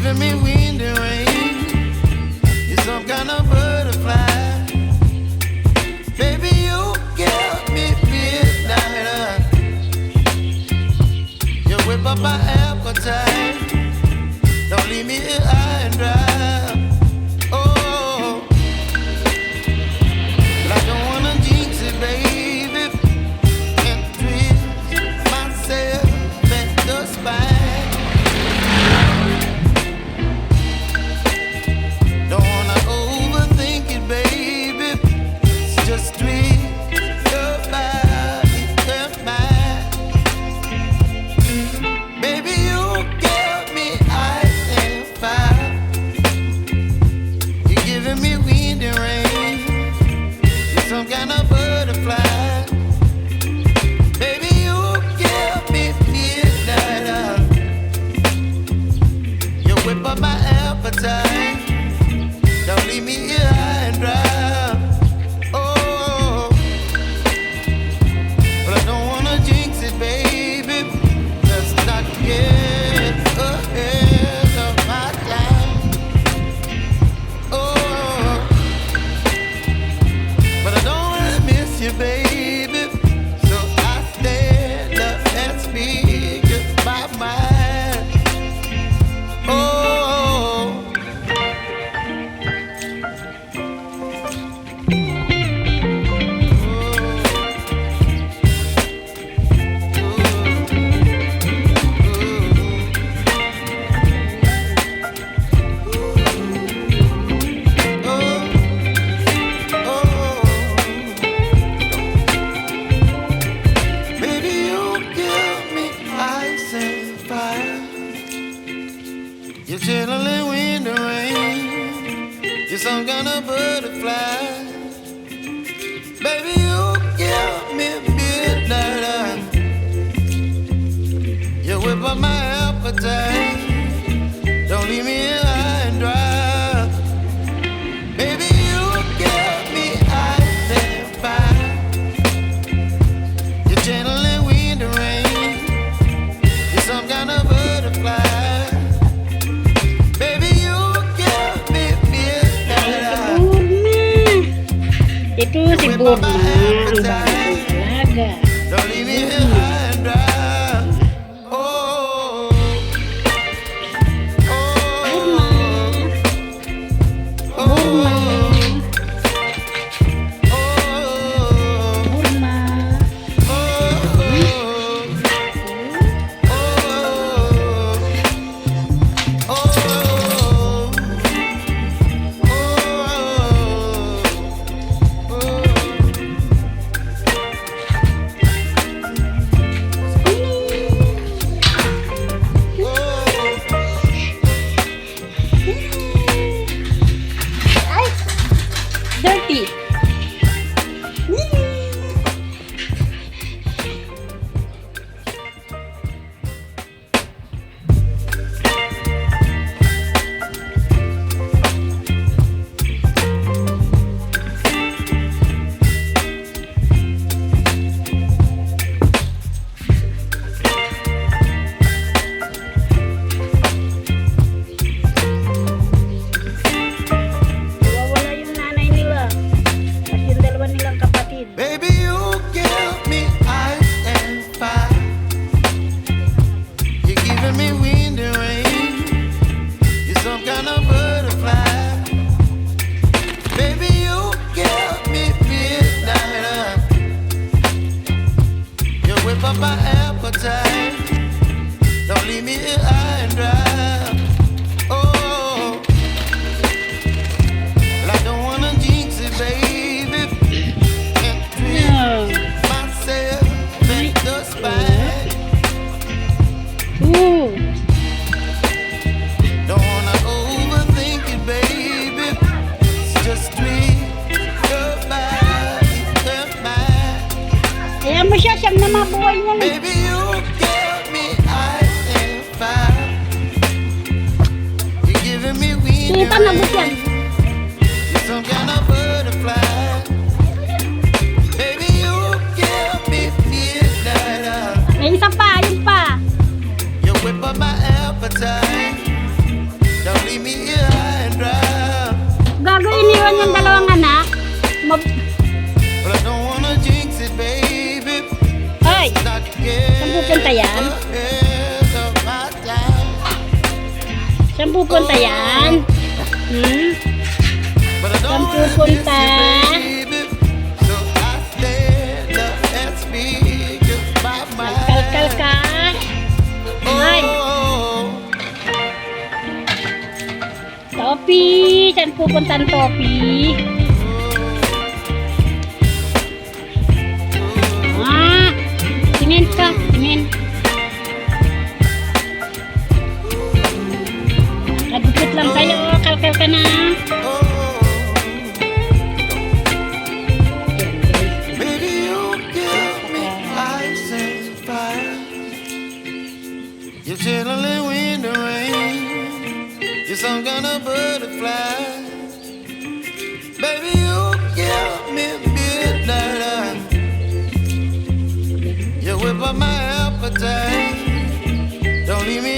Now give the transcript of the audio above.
giving me wind and rain. You're some kind of butterfly. Baby, you give me midnight. You whip up my appetite. Don't leave me here high and dry. Oh, but I don't wanna jinx it, baby, and twist myself at the spine. Don't wanna overthink it, baby. It's just twist your body and mine. Baby, you give me ice and fire. You're giving me wind and rain. You're some kind of butterfly. Baby, you give me midnight. You whip up my appetite. Don't leave me here high and dry. Oh, but I don't wanna jinx it, baby. Let's not get ahead of my time. Oh, but I don't wanna miss you, baby. So I stand up and speak my mind. Oh. Baby, you give me ice and fire. You're chilling wind and rain. You're some kind of butterfly. Baby, you give me midnight. You whip up my appetite. Don't leave me here high and dry. Baby, you give me ice and fire. You're channeling wind and rain. You're some kind of butterfly. Baby, you give me midnight. Itu si Whip Burma up my ang appetite. bagong laga. Don't leave me here high and dry. Oh, oh, Burma, oh, Burma. Ay, dirty. Nawawala yung nanay nila. At yung dalawa nilang kapatid. Baby, you give me ice and fire. You're giving me wind and rain. You're some kind of butterfly. Baby, you give me midnight. You whip up my appetite. Don't leave me here high and dry. Oh, but I don't wanna jinx it, baby. And No. myself at the spine. Ooh. Don't wanna overthink it, baby. It's just twist your body and mine. Kaya mo siya, siyang namabuhay niya. Baby, you give me ice and fire. You're giving me wind Kita and na ba yan? rain. You're some kind of butterfly. Baby, you give me midnight. May isa pa, yun pa. You whip up my appetite. meron yung dalawang anak. But I don't wanna jinx it, baby. Hoy, Not to get saan pupunta yan? ahead of my time. Saan pupunta yan? Hmm? But I Saan don't wanna miss pupunta? you, baby. So I stand up and speak my Nagkalkal mind. ka. Ay, Oh, Topi. Saan pupunta ang Topi? Ah, tingin ka. Tingin. Nagupit lang kayo. Kalkal ka na. baby, you give me ice and fire. You're chilling when the rain. You're some kind of butterfly. Baby, you give me midnight. You whip up my appetite. Don't leave me